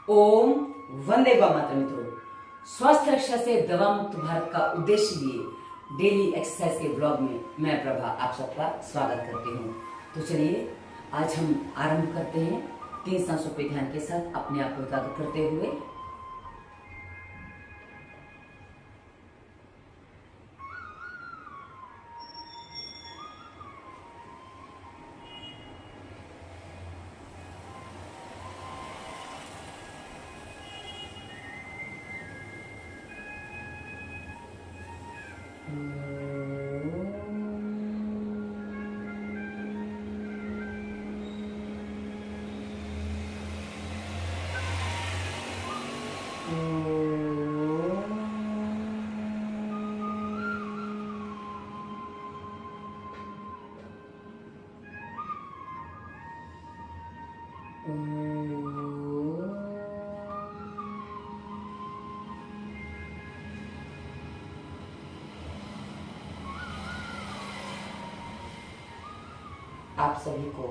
ओम वंदे मातरम। मित्रों, स्वास्थ्य रक्षा से दवा मुक्त भारत का उद्देश्य लिए डेली एक्सरसाइज के ब्लॉग में मैं प्रभा आप सबका स्वागत करती हूँ। तो चलिए आज हम आरंभ करते हैं 3 सांसों पे ध्यान के साथ अपने आप को एकाग्र करते हुए। आप सभी को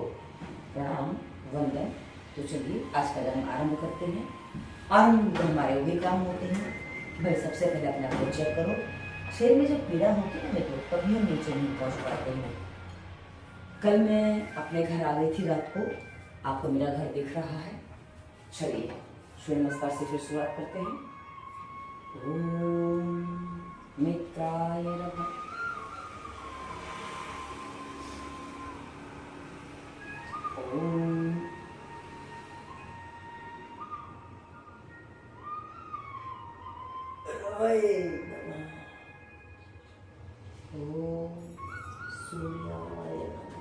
प्रणाम वंदन। तो चलिए आज का हम आरंभ करते हैं। आरंभ में हमारे वही काम होते हैं कि भाई सबसे पहले अपने आप को चेक करो। शरीर में जब पीड़ा होती है ना तो कभी हम नीचे नहीं पहुंच पाते हैं। कल मैं अपने घर आ गई थी रात को, आपको मेरा घर दिख रहा है। चलिए सूर्य नमस्कार से फिर शुरुआत करते हैं। ओम मित्राय नमः। ओम रवये नमः। ओम सूर्याय नमः।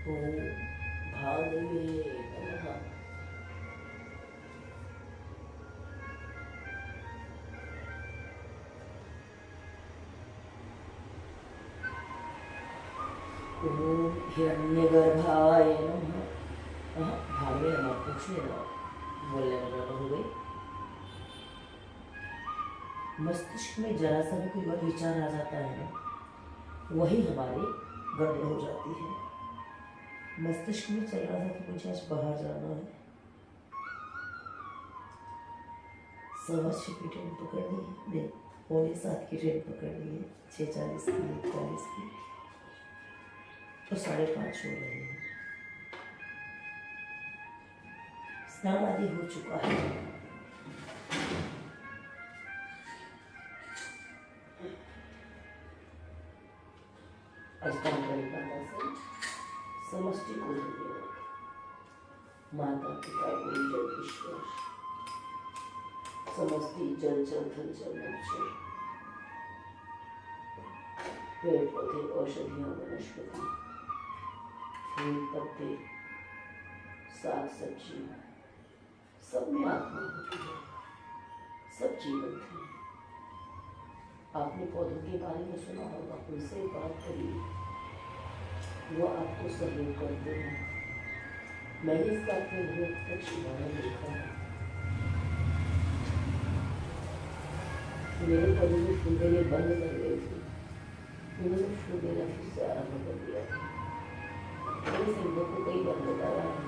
ओम भागवे नमः। ओम हिरण्यगर्भाय नमः। भागवे नमः पूछने दो, बोलने में गड़बड़ हो गई। मस्तिष्क में जरा सा भी कोई विचार आ जाता है ना, वही हमारी गड़बड़ हो जाती है। मस्तिष्क में चल रहा था कि मुझे आज बाहर जाना है, 6:15 की ट्रेन पकड़नी है, नहीं 6:45 की ट्रेन पकड़नी है, 6:40 की 40 की, तो 5:30 हो रहे हैं। स्नान आदि हो चुका है। अष्टांग माता से समष्टि को धन्यवाद। माता पिता गुरु जल ईश्वर, समष्टि जल जल धन जल नक्षर, पेड़ पौधे औषधियां वनस्पति, फूल पत्ते साग सब्जी सब में आत्मा होती है, सब जीवंत है। आपने पौधों के बारे में सुना होगा, उनसे बात करिए, वो आपको सहयोग करते हैं। मैंने इसका अपने घर प्रत्यक्ष उदाहरण देखा है। मेरे पौधे में फूल देने बंद कर गए थे, उन्होंने फूल देना फिर से आरम्भ कर दिया था। मैंने सिंधु को कई बार बताया है,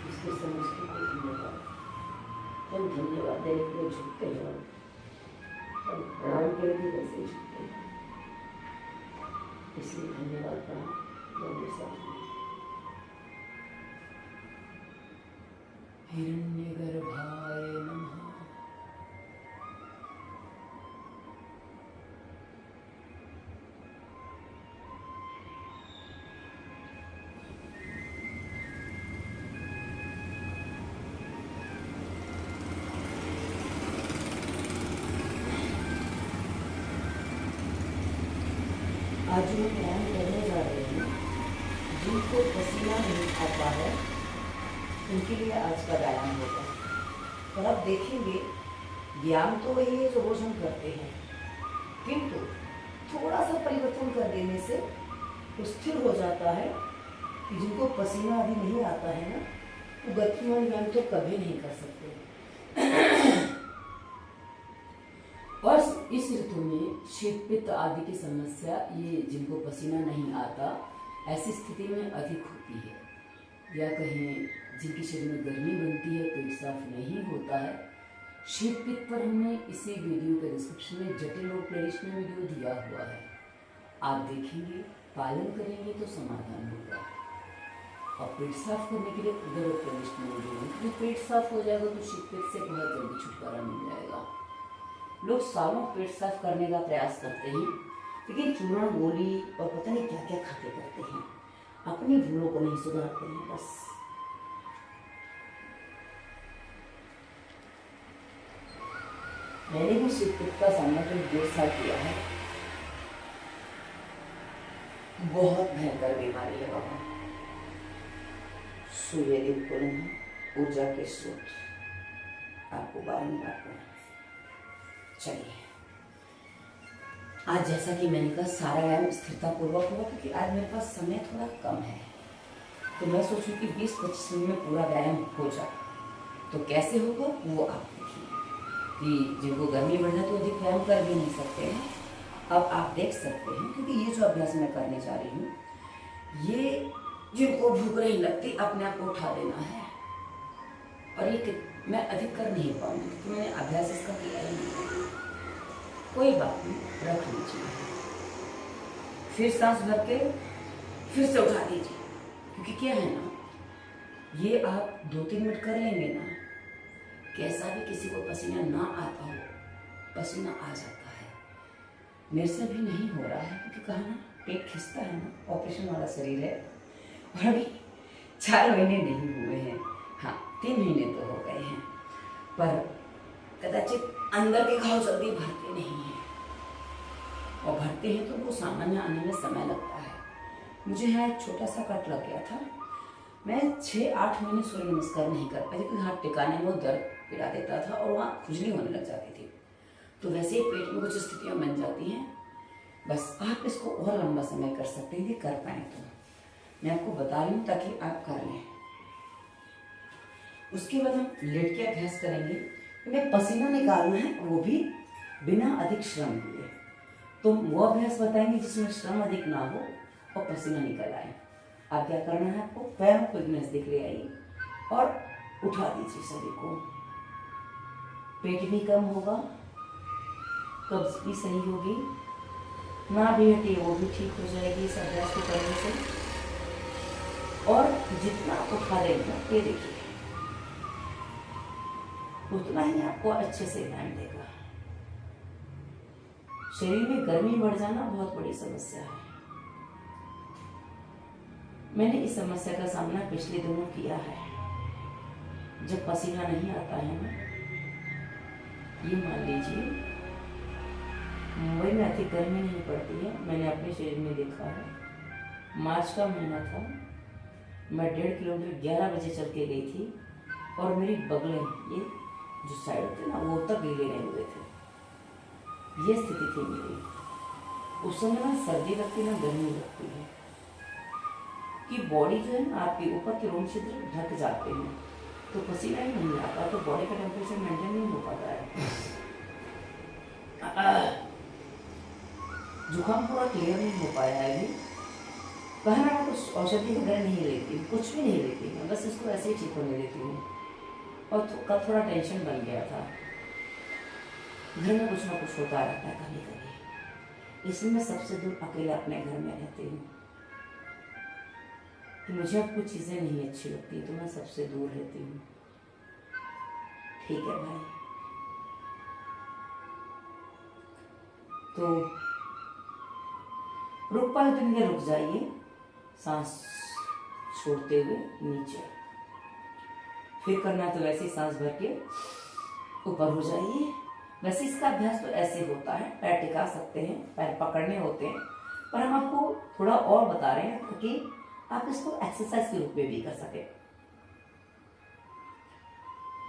इसके समझने को धन्यवाद। हम धन्यवाद देने के लिए झुकते हैं, हम प्रणाम के लिए भी वैसे ही झुकते हैं, इसलिए धन्यवाद प्रणाम दोनों साथ में। हिरण्यगर्भाय नमः। आज जो व्यायाम करने जा रहे हैं, जिनको पसीना नहीं आता है उनके लिए आज का व्यायाम होगा। और आप देखेंगे व्यायाम तो वही है जो रोज हम करते हैं, किंतु थोड़ा सा परिवर्तन कर देने से तो स्थिर हो जाता है कि जिनको पसीना अभी नहीं आता है ना, वो गतिमान व्यायाम तो कभी नहीं कर सकते। और इस ऋतु में शीत पित्त आदि की समस्या, ये जिनको पसीना नहीं आता, ऐसी स्थिति में अधिक होती है, या कहें जिनके शरीर में गर्मी बनती है, पेट साफ नहीं होता है। शीत पित्त पर हमने इसी वीडियो के डिस्क्रिप्शन में जटिल और प्लेलिस्ट में वीडियो दिया हुआ है, आप देखेंगे, पालन करेंगे तो समाधान होगा। और पेट साफ करने के लिए उधर और प्लेलिस्ट में वीडियो है, क्योंकि पेट साफ हो जाएगा तो शीत पित्त से बहुत जल्दी छुटकारा मिल जाएगा। लोग सालों पेट साफ करने का प्रयास करते हैं, लेकिन चूर्ण गोली और पता नहीं क्या क्या खाते करते हैं, अपनी भूलों को नहीं सुधारते हैं। बस मैंने भी शीत पित्त का सामना तो 1.5 साल किया है। बहुत भयंकर बीमारी है बाबा। सूर्यदेव को नहीं, ऊर्जा के स्रोत आपको बारंबार करना। चलिए, आज जैसा कि मैंने कहा सारा व्यायाम स्थिरता पूर्वक होगा, क्योंकि आज मेरे पास समय थोड़ा कम है, तो मैं सोचूं कि 20-25 मिनट में पूरा व्यायाम हो जाए। तो कैसे होगा वो आप देखिए, कि जिनको गर्मी बढ़ जाए तो अधिक व्यायाम कर भी नहीं सकते हैं, अब आप देख सकते हैं, क्योंकि ये जो अभ्यास मैं करने जा रही हूँ, ये जिनको भूख नहीं लगती अपने आप को उठा देना है। और ये मैं अधिक कर नहीं पाऊंगी, क्योंकि मैंने अभ्यास इसका किया ही नहीं। कोई बात नहीं, रख लीजिए, फिर सांस भर के फिर से उठा दीजिए, क्योंकि क्या है ना, ये आप 2-3 मिनट कर लेंगे ना, कैसा भी किसी को पसीना ना आता हो, पसीना आ जाता है। मेरे से भी नहीं हो रहा है, क्योंकि कहा ना पेट खिंचता है ना, ऑपरेशन वाला शरीर है, और अभी 4 महीने नहीं हुए हैं, हाँ 3 महीने तो हो गए हैं, पर कदाचित अंदर के घाव जल्दी भरते नहीं हैं, और भरते हैं तो वो सामान्य आने में समय लगता है। मुझे यहाँ एक छोटा सा कट लग गया था, मैं 6-8 महीने सूर्य नमस्कार नहीं कर पाई, क्योंकि हाथ टिकाने में वो दर्द पिला देता था और वहाँ खुजली होने लग जाती थी। तो वैसे ही पेट में कुछ स्थितियाँ बन जाती हैं। बस आप इसको और लंबा समय कर सकते हैं, कर पाएँ तो मैं आपको बता रही हूँ, ताकि आप कर लें। उसके बाद हम लेट के अभ्यास करेंगे, हमें पसीना निकालना है, वो भी बिना अधिक श्रम किए। तो वो अभ्यास बताएंगे जिसमें श्रम अधिक ना हो और पसीना निकल आए। आप क्या करना है, आपको पैरों को एक नजदीक ले आइए और उठा दीजिए शरीर को। पेट भी कम होगा, कब्ज भी सही होगी, ना भी हटी वो भी ठीक हो जाएगी इस अभ्यास को करने से। और जितना उठा देगा, ये देखिए, उतना ही आपको अच्छे से ध्यान देगा। शरीर में गर्मी बढ़ जाना बहुत बड़ी समस्या है। मैंने इस समस्या का सामना पिछले दिनों किया है, जब पसीना नहीं आता है ना। ये मान लीजिए, मुंबई में अधिक गर्मी नहीं पड़ती है, मैंने अपने शरीर में देखा है। मार्च का महीना था, मैं 1.5 किलोमीटर 11 बजे चल के गई थी, और मेरी बगलें, ये जो साइड थे ना, वो तक गीले नहीं हुए थे। ये स्थिति थी मेरी। उस समय ना सर्दी लगती ना गर्मी लगती है, कि बॉडी जो है ना, आपके ऊपर के रोम छिद्र ढक जाते हैं, तो पसीना ही नहीं आता, तो बॉडी का टेम्परेचर मेंटेन नहीं हो पाता है। जुकाम पूरा क्लियर नहीं हो पाया है अभी। कहना मैं कुछ औषधि वगैरह नहीं लेती हूँ, कुछ भी नहीं लेती हूँ, बस इसको ऐसे ही ठीक होने देती हूँ। और कल थोड़ा टेंशन बन गया था, घर में कुछ ना कुछ होता रहता है कभी कभी, इसलिए मैं सबसे दूर अकेले अपने घर में रहती हूँ, कि मुझे अब कुछ चीज़ें नहीं अच्छी लगती, तो मैं सबसे दूर रहती हूँ। ठीक है भाई, तो रुक पाए तो रुक जाइए, सांस छोड़ते हुए नीचे। फिर करना तो वैसे ही सांस भर के ऊपर हो जाइए। वैसे इसका अभ्यास तो ऐसे होता है, पैर टिका सकते हैं, पैर पकड़ने होते हैं, पर हम आपको थोड़ा और बता रहे हैं ताकि आप इसको एक्सरसाइज के रूप में भी कर सके।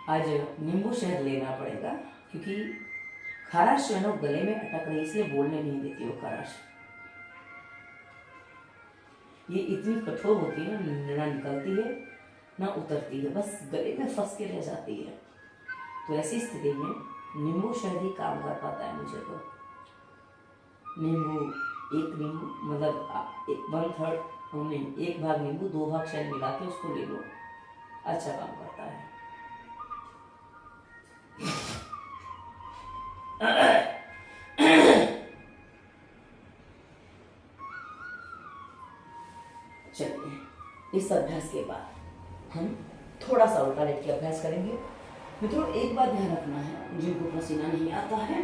आज नींबू शहद लेना पड़ेगा, क्योंकि खाराश जो है ना गले में अटक रही, इसलिए बोलने नहीं देती वो खाराश। ये इतनी कठोर होती है ना निकलती है ना उतरती है, बस गले में फंस के रह जाती है। तो ऐसी स्थिति में नींबू शहद ही काम कर पाता है मुझे तो। नींबू, एक नींबू मतलब 1/3 नहीं, 1 भाग नींबू 2 भाग शहद मिला के उसको ले लो, अच्छा काम करता है। चलिए, इस अभ्यास के बाद हम थोड़ा सा उल्टा लेट के अभ्यास करेंगे। मित्रों, एक बात ध्यान रखना है, जिनको पसीना नहीं आता है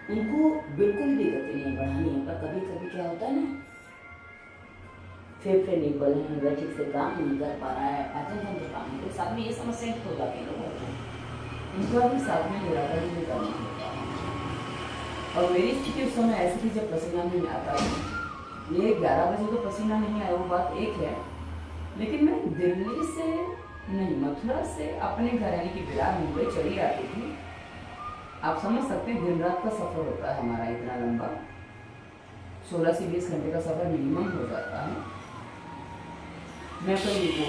उनको बिल्कुल भी गति नहीं बढ़ानी है। पर कभी कभी क्या होता है ना, फेफड़े नहीं बल है, वह ठीक से काम नहीं कर पा रहा है, पाचन तंत्र काम नहीं, तो साथ में ये समस्या हो जाती है लोगों को, उनका भी साथ में निराकरण भी करना होता है। और मेरी स्थिति उस समय ऐसी थी जब पसीना नहीं आता है। ये 11 बजे तो पसीना नहीं आया वो बात एक है, लेकिन मैं दिल्ली से नहीं, मथुरा से अपने घर यानी कि बिहार मुंबई चली आती थी। आप समझ सकते हैं दिन रात का सफ़र होता है हमारा इतना लंबा, 16 से 20 घंटे का सफ़र मिनिमम हो जाता है। मैं कभी वो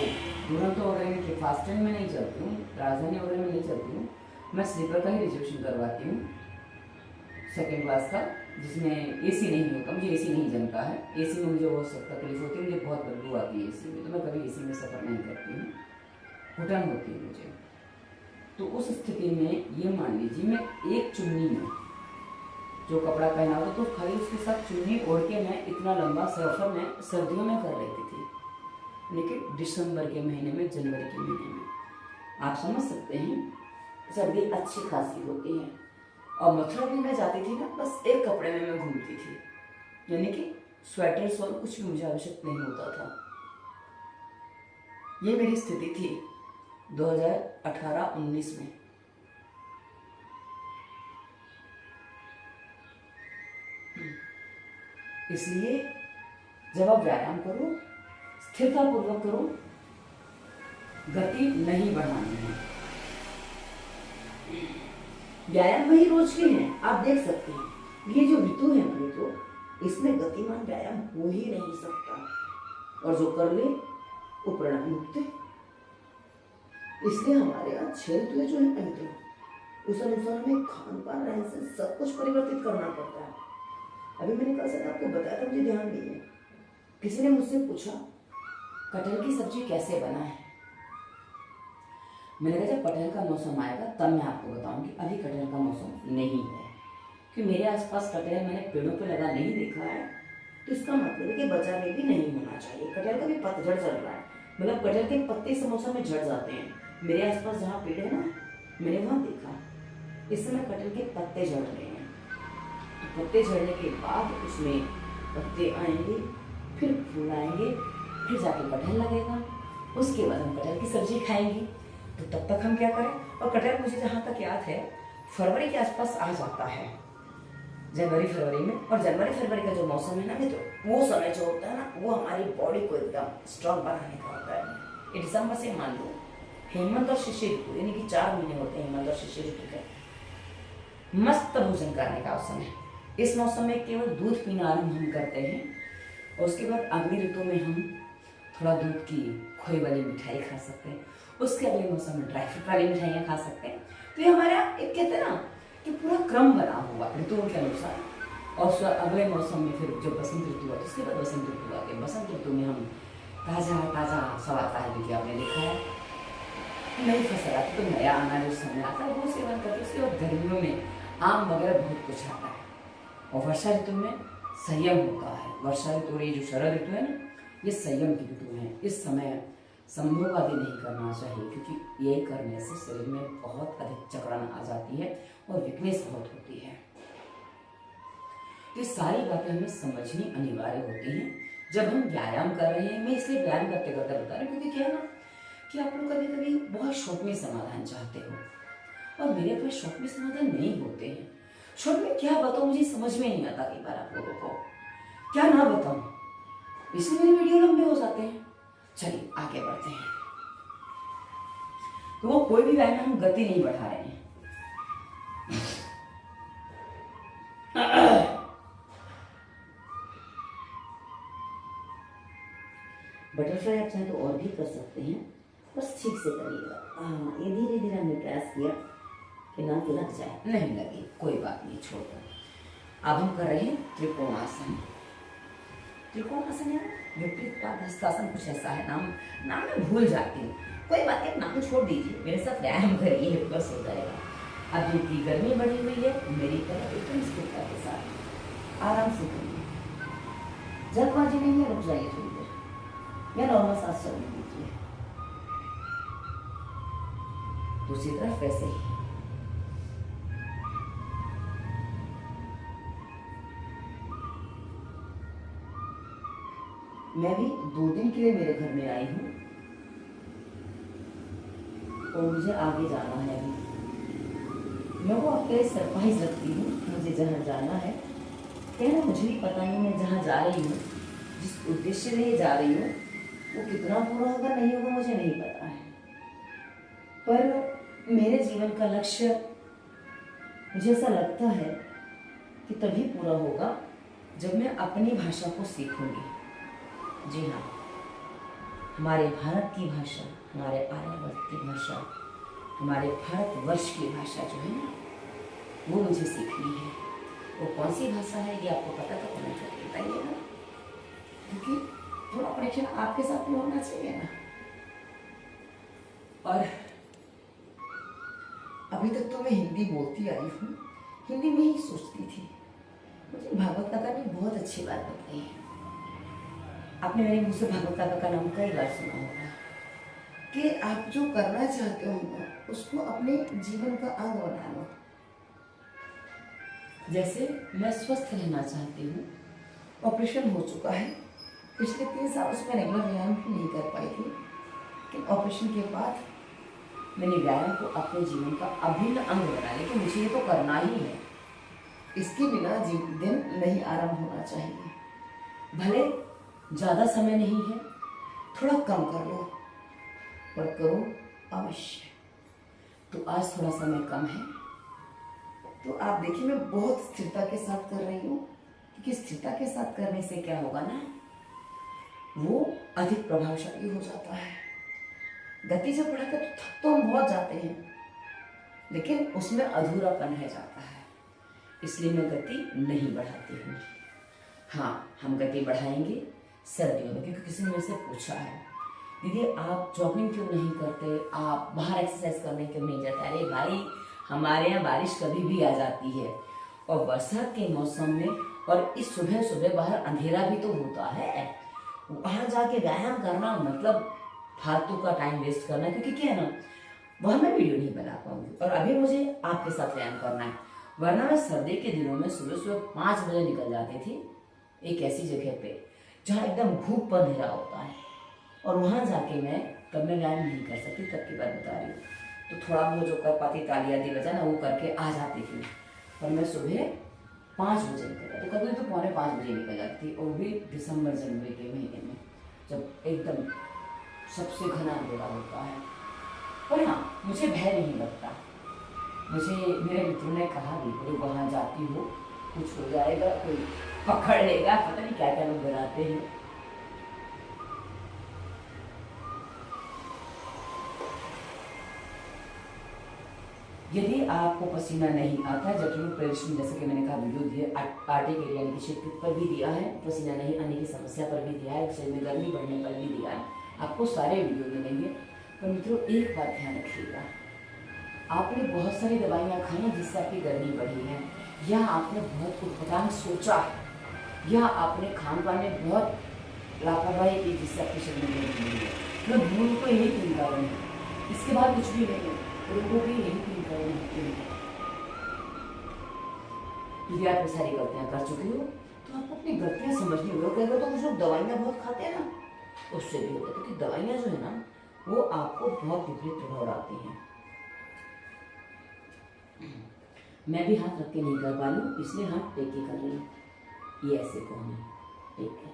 दुरंतो वगैरह में फास्ट ट्रेन में नहीं चलती हूँ, राजधानी वगैरह में नहीं चलती हूँ, मैं स्लीपर का ही रिजर्वेशन करवाती हूँ, 2nd क्लास का, जिसमें एसी नहीं होता। मुझे एसी नहीं जमता है, एसी में मुझे बहुत सख्त तकलीफ होती है, मुझे बहुत बदबू आती है एसी में, तो मैं कभी एसी में सफ़र नहीं करती हूँ, घुटन होती है मुझे। तो उस स्थिति में ये मान लीजिए मैं एक चुन्नी में जो कपड़ा पहना होता तो खाली उसके साथ चुन्नी ओढ़ के मैं इतना लंबा सफ़र में सर्दियों में कर लेती थी, लेकिन दिसंबर के महीने में, जनवरी के महीने में आप समझ सकते हैं सर्दी अच्छी खासी होती है। और मथुरा भी मैं जाती थी ना, बस एक कपड़े में मैं घूमती थी, यानी कि स्वेटर सॉल कुछ भी मुझे आवश्यक नहीं होता था। ये मेरी स्थिति थी 2018-19 में। इसलिए जब आप व्यायाम करो, स्थिरता पूर्वक करो, गति नहीं बढ़ानी है। व्यायाम वही रोज के हैं, आप देख सकते हैं ये जो ऋतु है ऋतु, इसमें गतिमान व्यायाम हो ही नहीं सकता, और जो कर ले वो प्राणायाम मुक्त है। इसलिए हमारे यहाँ 6 ऋतुएं जो है मित्रों, उस अनुसार हमें खान पान रहन सहन सब कुछ परिवर्तित करना पड़ता है। अभी मैंने कल से आपको बताया था, मुझे ध्यान नहीं है, किसी ने मुझसे पूछा कटहल की सब्जी कैसे बनाए। मैंने कहा जब कटहल का मौसम आएगा तब मैं आपको बताऊंगी, अभी कटहल का मौसम नहीं है। कि मेरे आसपास कटहल मैंने पेड़ों पे लगा नहीं देखा है, तो इसका मतलब है कि बाजार में भी नहीं होना चाहिए। कटहल का भी पतझड़ चल रहा है, मतलब कटहल के पत्ते इस मौसम में झड़ जाते हैं। मेरे आसपास जहाँ पेड़ है ना, मैंने वहाँ देखा इस समय कटहल के पत्ते झड़ रहे हैं। तो पत्ते झड़ने के बाद उसमें पत्ते आएंगे, फिर फूल आएंगे, फिर जाके कटहल लगेगा, उसके बाद हम कटहल की सब्जी खाएंगे। तो तब तक हम क्या करें। और कटहल मुझे जहाँ तक याद है फरवरी के आसपास आ जाता है, जनवरी फरवरी में। और जनवरी फरवरी का जो मौसम है ना मित्रों, वो समय जो होता है ना, वो हमारी बॉडी को एकदम स्ट्रॉन्ग बनाने का होता है। ये दिसंबर से मान लो हेमंत और शिशिर ऋतु, यानी कि 4 महीने होते हैं हेमंत और शिशिर ऋतु के, मस्त भोजन करने का उस समय। इस मौसम में केवल दूध पीना आरंभ हम करते हैं, और उसके बाद अगली ऋतु में हम थोड़ा दूध की खोई वाली मिठाई खा सकते हैं, उसके अगले मौसम में ड्राई फ्रूट वाली मिठाइयाँ खा सकते हैं। तो ये हमारा एक कहते हैं ना कि पूरा क्रम बना हुआ ऋतुओं के अनुसार। और अगले मौसम में फिर जो बसंत ऋतु है, उसके बाद बसंत ऋतु आती है। बसंत ऋतु में हम ताज़ा ताज़ा सब आता है, क्योंकि आपने देखा है नई फसल आती तो नया अनाज उस समय आता है, वो सेवन करते। उसके बाद गर्मियों में आम वगैरह बहुत कुछ आता है, और वर्षा ऋतु में संयम होता है। वर्षा ऋतु ये जो शरद ऋतु है ना, ये संयम की ऋतु है। इस समय संभोग आदि नहीं करना चाहिए, क्योंकि ये करने से शरीर में बहुत अधिक जकड़न आ जाती है और वीकनेस बहुत होती है। ये सारी बातें हमें समझनी अनिवार्य होती हैं जब हम व्यायाम कर रहे हैं। मैं इसलिए व्यायाम करते करते बता रही हूँ, क्योंकि क्या है ना कि आप लोग कभी कभी बहुत शॉर्ट में समाधान चाहते हो, और मेरे पास शॉर्ट में समाधान नहीं होते हैं। शॉर्ट में क्या बताऊँ मुझे समझ में नहीं आता, कई बार आप लोगों को क्या ना बताऊँ, इसलिए मेरे वीडियो लंबे हो जाते हैं। चलिए आगे बढ़ते हैं। तो वो कोई भी व्यायाम हम गति नहीं बढ़ा रहे हैं। बटरफ्लाई आप चाहे तो और भी कर सकते हैं, बस ठीक से करिएगा। ये धीरे धीरे हमने प्रयास किया कि ना कि लग जाए, नहीं लगी, कोई बात नहीं, छोड़ो। अब हम कर रहे हैं त्रिकोणासन। त्रिकोणासन या विपरीत पादहस्तासन कुछ ऐसा है, नाम मैं भूल जाती हूँ, कोई बात नहीं, नाम छोड़ दीजिए, मेरे साथ व्यायाम करिए, बस हो जाएगा। अब जिनकी गर्मी बढ़ी हुई है मेरी तरह एकदम स्थिरता के साथ आराम से करिए, जल्दबाजी नहीं है, रुक जाइए थोड़ी देर या नॉर्मल सांस चलने दीजिए। दूसरी तरफ वैसे ही। मैं भी 2 दिन के लिए मेरे घर में आई हूँ और मुझे आगे जाना है अभी। मैं वो आपके लिए सरप्राइज रखती हूँ, मुझे जहाँ जाना है कहना मुझे भी पता नहीं, मैं जहाँ जा रही हूँ, जिस उद्देश्य के लिए जा रही हूँ, वो कितना पूरा होगा नहीं होगा मुझे नहीं पता है, पर मेरे जीवन का लक्ष्य मुझे ऐसा लगता है कि तभी पूरा होगा जब मैं अपनी भाषा को सीखूंगी। जी हाँ, हमारे भारत की भाषा, हमारे आर्यवर्त की भाषा, हमारे भारतवर्ष की भाषा जो है ना, वो मुझे सीखनी है। वो कौन सी भाषा है ये आपको पता तो कमेंट करके बताइएगा, क्योंकि थोड़ा कनेक्शन आपके साथ में होना चाहिए ना। और अभी तक तो मैं हिंदी बोलती आई हूँ, हिंदी में ही सोचती थी। मुझे भागवत काका ने बहुत अच्छी बात बताई है। आपने मेरे मुँह से भागवत काका का नाम कई बार सुना होगा कि आप जो करना चाहते हो ना, उसको अपने जीवन का अंग बना लो। जैसे मैं स्वस्थ रहना चाहती हूँ, ऑपरेशन हो चुका है, पिछले 3 साल उसमें रेगुलर व्यायाम भी नहीं कर पाई थी, लेकिन ऑपरेशन के बाद मैंने व्यायाम को अपने जीवन का अभिन्न अंग बना लिया कि मुझे ये तो करना ही है, इसके बिना दिन नहीं आराम होना चाहिए। भले ज़्यादा समय नहीं है, थोड़ा कम कर लो, पर करो अवश्य। तो आज थोड़ा समय कम है, तो आप देखिए मैं बहुत स्थिरता के साथ कर रही हूँ, क्योंकि स्थिरता के साथ करने से क्या होगा ना, वो अधिक प्रभावशाली हो जाता है। गति जब बढ़ाते तो थक तो हम बहुत जाते हैं, लेकिन उसमें अधूरापन रह जाता है, इसलिए मैं गति नहीं बढ़ाती हूँ। हाँ, हम गति बढ़ाएंगे सर्दियों में, क्योंकि किसी ने मुझसे पूछा है दीदी आप जॉगिंग क्यों नहीं करते, आप बाहर एक्सरसाइज करने क्यों नहीं जाते। अरे भाई, हमारे यहाँ बारिश कभी भी आ जाती है, और बरसात के मौसम में और इस सुबह सुबह बाहर अंधेरा भी तो होता है, वहाँ जाके व्यायाम करना मतलब फालतू का टाइम वेस्ट करना, क्योंकि क्या है ना, वह मैं वीडियो नहीं बना पाऊंगी। और अभी मुझे आपके साथ व्यायाम करना है, वरना मैं सर्दी के दिनों में सुबह सुबह 5 बजे निकल जाती थी एक ऐसी जगह पे जहाँ एकदम धूप पर अंधेरा होता है, और वहाँ जाके मैं तब मैं व्यायाम नहीं कर सकती, तब की बात बता रही हूँ। तो थोड़ा वो जो कर पाती ताली आदि बजा ना, वो करके आ जाती थी। और मैं सुबह 5 बजे निकल जाती, कभी तो 4:45 बजे निकल जाती थी, और भी दिसंबर जनवरी के महीने में जब एकदम सबसे घना अंधेरा होता है। पर हाँ, मुझे भय नहीं लगता। मुझे मेरे मित्रों ने कहा भी, कोई वहाँ जाती हो कुछ हो जाएगा, कोई पकड़ लेगा, पता नहीं क्या क्या लोग डराते हैं। यदि आपको पसीना नहीं आता, जटिल प्रदर्शन जैसे कि मैंने कहा वीडियो दिए, आर्टिक एरिया यानी कि क्षेत्र पर भी दिया है, पसीना नहीं आने की समस्या पर भी दिया है, शरीर में गर्मी बढ़ने पर भी दिया है, आपको सारे वीडियो मिलेंगे। पर मित्रों एक बात ध्यान रखिएगा, आपने बहुत सारी दवाइयाँ खाई हैं जिससे आपकी गर्मी बढ़ी है, या आपने बहुत उठपटांग सोचा है, या आपने खान पान में बहुत लापरवाही की जिससे आपके शरीर में गर्मी बढ़ी है। मैं भूल को यही फील कर रही हूँ, इसके बाद कुछ भी नहीं है, उनको भी यही फील कर रही हूँ। यदि आप सारी गलतियाँ कर चुके हो तो आपको अपनी गलतियाँ समझनी होगी। अगर तो कुछ लोग दवाइयाँ बहुत खाते हैं ना, उससे भी होता है, क्योंकि दवाइयाँ जो है ना, वो आपको बहुत विपरीत प्रभाव डालती हैं। मैं भी हाथ रख के नहीं कर पा रही हूँ, इसलिए हाथ टेक के कर रही हूँ। ये ऐसे कौन है, टेक है,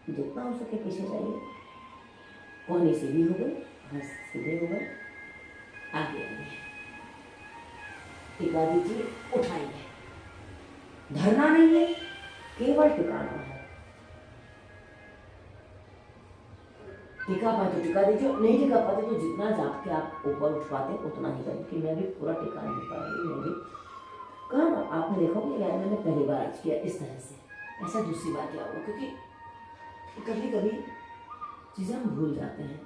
जितना हो सके पीछे जाइए, कोहनी सीधी हो गई, हाथ सीधे हो गए, आगे आगे टिका दीजिए, उठाइए, धरना नहीं है, केवल टिकाना है। टिका पाए तो टिका दीजिए, नहीं टिका पाते तो जितना जाप के आप ऊपर उठ पाते उतना ही करें। कि मैं भी पूरा टिका नहीं पा रही, मैं भी कहा ना, आपने देखा होगा यार मैंने पहली बार आज किया इस तरह से, ऐसा दूसरी बार क्या होगा, क्योंकि कभी कभी चीज़ें हम भूल जाते हैं,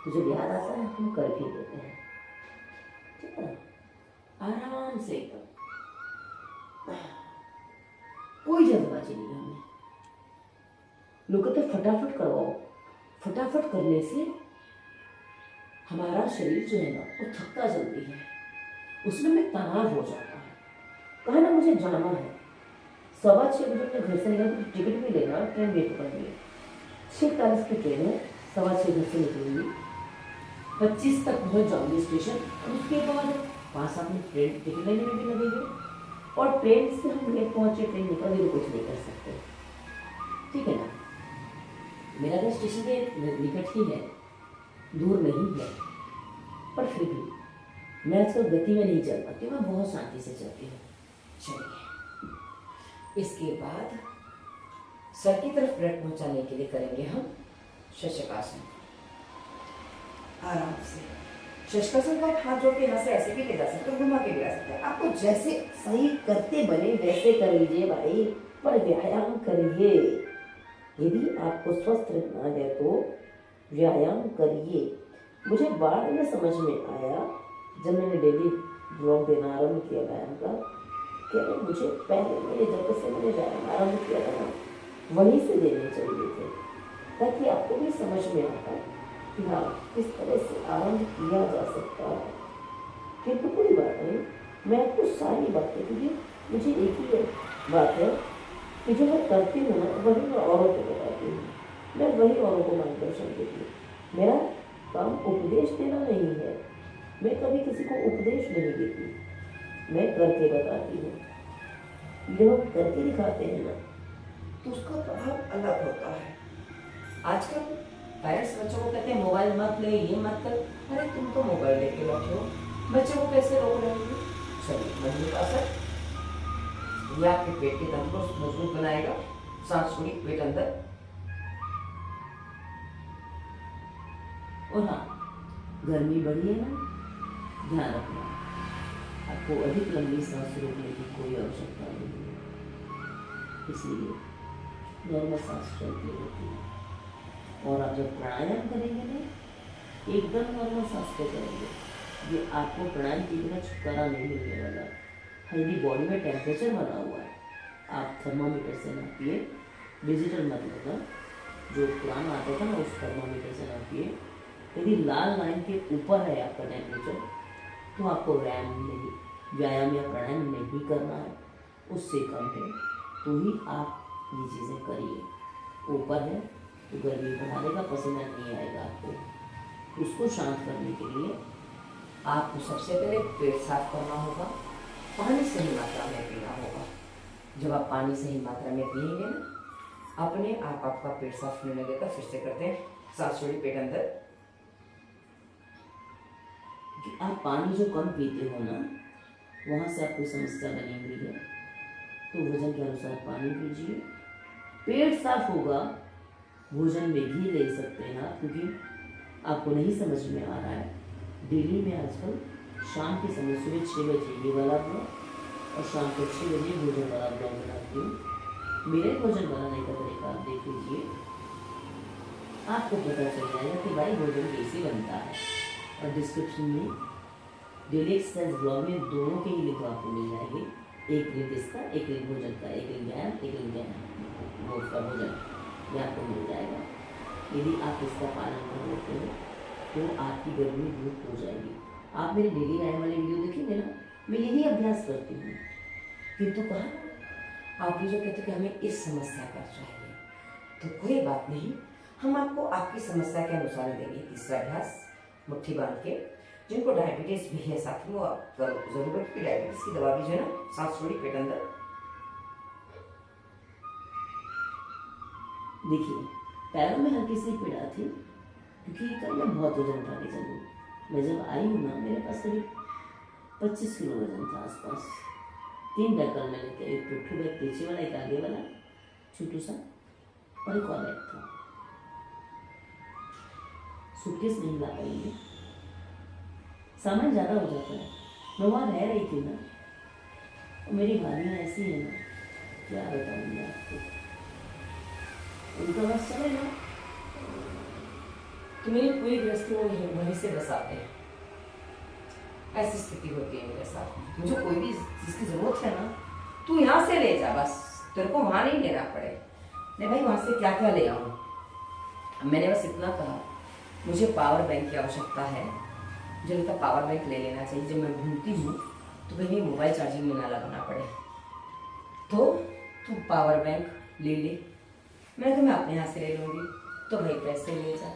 तो जब याद आता है हम कर भी देते हैं। ठीक है, आराम से एकदम, कोई जल्दबाजी नहीं है हमें। लोग कहते फटाफट करवाओ, फटाफट करने से हमारा शरीर जो है ना वो थकता जल्दी है, उसमें में तनाव हो जाता है। कहा ना मुझे जाना है 6:15 बजे, अपने घर से निकला तो टिकट भी लेना, ट्रेन वेट कर ली, 6:40 की ट्रेन है, 6:15 घर से निकलूंगी, 25 तक पहुंच जाऊंगी स्टेशन। उसके बाद 5 मिनट ट्रेन टिकट लेने में भी लगेंगे, और ट्रेन से हम लेट पहुंचे, ट्रेन निकल गई तो कुछ नहीं कर सकते। ठीक है ना, मेरा घर स्टेशन के निकट ही है, दूर नहीं है, पर फिर भी मैं आजकल गति में नहीं चल पाती, मैं बहुत शांति से चलती हूँ। चलिए, इसके बाद सर की तरफ ब्लड पहुंचाने के लिए करेंगे हम शशकासन। आराम से शशकासन को आप हाथ जोड़ के यहाँ से ऐसे भी ले जा सकते हो, घुमा के भी आ सकते हैं, आपको जैसे सही करते बने वैसे कर लीजिए भाई, पर व्यायाम करिए। यदि आपको स्वस्थ रहना है तो व्यायाम करिए। मुझे बाद में समझ में आया जब मैंने डेली ब्लॉग देना आरम्भ किया व्यायाम का, कि मुझे पहले मेरे जब से मैंने व्यायाम आरम्भ किया था ना, वहीं से देने चाहिए थे, ताकि आपको भी समझ में आता कि हाँ किस तरह से आरम्भ किया जा सकता है। फिर तो कोई बात नहीं, मैं आपको सारी बातें, क्योंकि मुझे एक ही बात है कि जो मैं करती हूँ ना वही मैं औरों को बताती हूँ, मैं वही औरों को मार्गदर्शन देती हूँ। मेरा काम उपदेश देना नहीं है, मैं कभी किसी को उपदेश नहीं देती, मैं करके बताती हूँ। जब हम करके दिखाते हैं ना तो उसका प्रभाव अलग होता है। आजकल पेरेंट्स बच्चों को कहते हैं मोबाइल मत ले, ये मत कर, अरे तुम तो मोबाइल लेके बैठे हो, बच्चों को कैसे रोक रहे हो? चलिए, मजबूत आसन, ये आपके पेट के तंत्र को मजबूत बनाएगा। सांस छोड़ी, पेट अंदर, और हाँ, गर्मी बढ़ी है ना, ध्यान रखना, आपको अधिक लंबी सांस रोकने की कोई आवश्यकता नहीं है, इसलिए नॉर्मल सांस चलती रहती है। और आप जब प्राणायाम करेंगे ना, एकदम नॉर्मल सांस पे करेंगे, ये आपको प्राणायाम के बिना छुटकारा नहीं मिलने वाला। यदि बॉडी में टेम्परेचर बना हुआ है, आप थर्मामीटर से नापिए, डिजिटल मत होगा, जो पुराना आता था ना उस थर्मामीटर से नापिए। यदि लाल लाइन के ऊपर है आपका टेम्परेचर, तो आपको व्यायाम या प्राणायाम नहीं करना है, उससे कम है तो ही आप ये चीज़ें करिए। ऊपर है तो गर्मी बढ़ा देगा, पसीना नहीं आएगा आपको। उसको शांत करने के लिए आपको सबसे पहले पेट साफ करना होगा, पानी सही मात्रा में पीना होगा। जब आप पानी सही मात्रा में पिएंगे ना, अपने आप आपका पेट साफ होने लगेगा। फिर से करते हैं, सांस छोड़ी, पेट अंदर। कि आप पानी जो कम पीते हो ना, वहाँ से आपको समस्या बनी हुई है, तो वजन के अनुसार पानी पीजिए। पेट साफ होगा, भोजन में घी ले सकते हैं आप, क्योंकि आपको नहीं समझ में आ रहा है, दिल्ली में आजकल शाम के समय सुबह 6 बजे ये वाला ब्लॉग और शाम को 6 बजे भोजन वाला ब्लॉग बनाती हूँ। मेरे भोजन बनाने का तरीका आप देख लीजिए, आपको पता चल जाएगा कि भाई भोजन कैसे बनता है। और डिस्क्रिप्शन में डेली एक्सरसाइज ब्लॉग में दोनों के ही लिंक आपको मिल जाएगी, एक लिंक इसका, एक लिंक भोजन का, एक लिंक व्यायाम, एक लिंक व्यायाम का भोजन, ये आपको मिल जाएगा। यदि आप इसका पालन कर लेते हो तो आपकी गर्मी दूर हो जाएगी। आप मेरे डेली व्यायाम वाले वीडियो देखेंगे ना, मैं यही अभ्यास करती हूँ। किंतु कहा आप ये जो कहते हो कि हमें इस समस्या का चाहिए, तो कोई बात नहीं, हम आपको आपकी समस्या के अनुसार देंगे। तीसरा अभ्यास, मुट्ठी बांध के, जिनको डायबिटीज भी है साथ में, वो आप करो जरूरत की डायबिटीज की दवा भी जो है ना, सांस छोड़ी, पेट अंदर। देखिए, पैरों में हल्की सी पीड़ा थी, क्योंकि कल मैं बहुत वजन उठाने चलूँ। मैं जब आई हूँ ना, मेरे पास करीब 25 किलो वजन था आसपास। 3 बैग मैंने थे, एक पिट्ठू बैग पीछे वाला, एक आगे वाला छोटू सा, और एक और बैग था। सूटकेस नहीं ला पाएंगे, सामान ज़्यादा हो जाता है। मैं वहाँ रह रही थी ना, मेरी भाभियाँ ऐसी हैं ना, क्या बताऊँगी आपको। उनका बस चले ना तो मेरी पूरी गृहस्थी वो वहीं से बसाते हैं। ऐसी स्थिति होती है मेरे साथ। मुझे कोई भी चीज़ की ज़रूरत है ना, तू यहाँ से ले जा, बस तेरे को वहाँ नहीं लेना पड़े। नहीं भाई, वहाँ से क्या क्या ले आऊँ। मैंने बस इतना कहा, मुझे पावर बैंक की आवश्यकता है, मुझे लगता पावर बैंक ले लेना चाहिए। जब मैं घूमती हूँ तो कहीं मोबाइल चार्जिंग में ना लगाना पड़े, तो तू पावर बैंक ले ले। मैंने कहा मैं अपने यहाँ से ले लूँगी। तो भाई पैसे ले जा।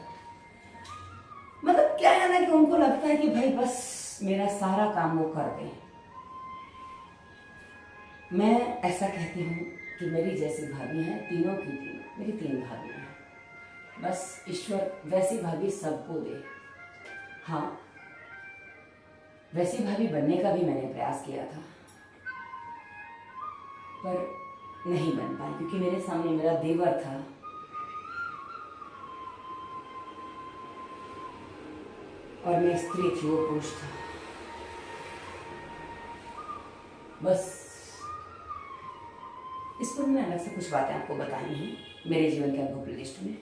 मतलब क्या है ना कि उनको लगता है कि भाई बस मेरा सारा काम वो कर दें। मैं ऐसा कहती हूँ कि मेरी जैसी भाभी हैं तीनों की तीनों, मेरी 3 भाभी हैं। बस ईश्वर वैसी भाभी सबको दे। हाँ, वैसी भाभी बनने का भी मैंने प्रयास किया था, पर नहीं बन पाई, क्योंकि मेरे सामने मेरा देवर था। और मैं स्त्री थी, वो पुरुष था। बस इस पर मैंने अलग से कुछ बातें आपको बताई हैं मेरे जीवन के अनुभव लिस्ट में।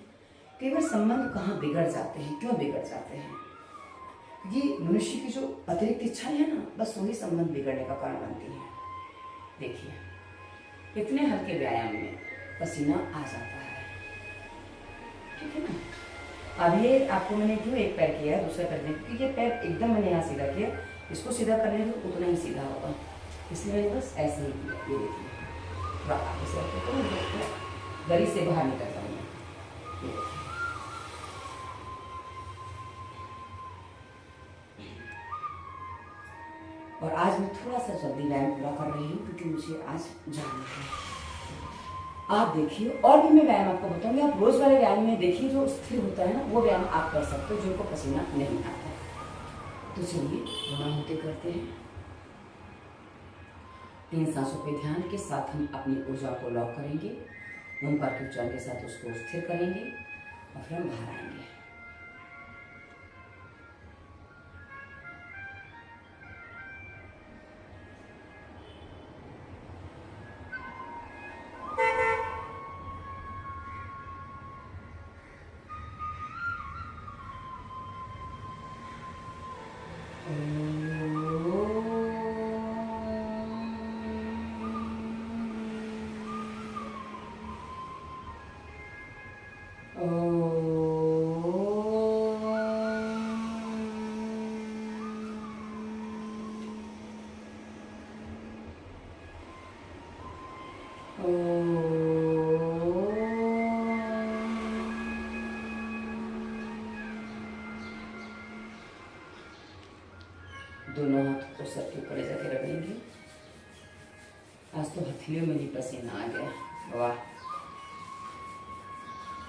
कई बार संबंध कहाँ बिगड़ जाते हैं, क्यों बिगड़ जाते हैं। ये मनुष्य की जो अतिरिक्त इच्छाएं है ना, बस वही संबंध बिगड़ने का कारण बनती है। देखिए, इतने हल्के व्यायाम में पसीना आ जाता है, ठीक है ना। अब ये आपको मैंने क्यों एक पैर किया है, दूसरा पैर नहीं, क्योंकि ये पैर एकदम मैंने यहाँ सीधा किया, इसको सीधा करने तो उतना ही सीधा होगा, इसलिए मैंने बस ऐसे ही किया। ये देखिए, थोड़ा आगे से तो गली से बाहर निकलता हूँ मैं। ये देखिए, और आज मैं थोड़ा सा जल्दी व्यायाम पूरा कर रही हूँ, क्योंकि मुझे आज जाना है। आप देखिए, और भी मैं व्यायाम आपको बताऊंगी। आप रोज वाले व्यायाम में देखिए, जो स्थिर होता है ना, वो व्यायाम आप कर सकते हो, जिनको पसीना नहीं आता। तो चलिए थोड़ा होते करते हैं। 3 सांसों पे ध्यान के साथ हम अपनी ऊर्जा को लॉक करेंगे, ओंकार के उच्चारण के साथ उसको स्थिर करेंगे और फिर हम बाहर आएंगे। दोनों हाथ को सर के ऊपर ऐसे रखेंगे। आज तो हथेलियों में भी पसीना आ गया, वाह।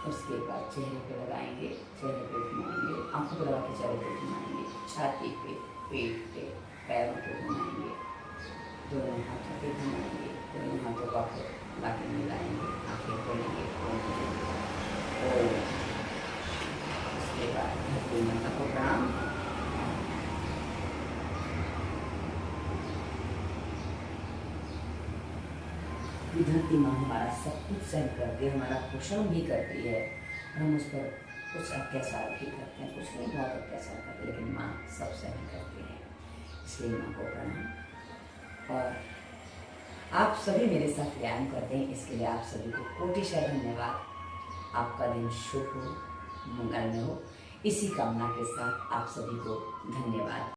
उसके बाद चेहरे पे लगाएंगे, चेहरे पे घुमाएंगे, आंखों पे लगा के चेहरे पे घुमाएंगे, छाती पे, पेट पे, पैरों पे घुमाएंगे, दोनों हाथों पे घुमाएंगे, दोनों हाथों को लाके मिलाएंगे, आंखें खोलेंगे। उसके बाद धरती माता को प्रणाम। धरती माँ हमारा सब कुछ सहन करती है, हमारा पोषण भी करती है, और हम उस पर कुछ अत्याचार भी करते हैं, कुछ नहीं बहुत अत्याचार करते, लेकिन माँ सब सहन करती है, इसलिए माँ को प्रणाम। और आप सभी मेरे साथ व्यायाम करते हैं, इसके लिए आप सभी को कोटिशः धन्यवाद। आपका दिन शुभ हो, मंगलमय हो, इसी कामना के साथ आप सभी को धन्यवाद।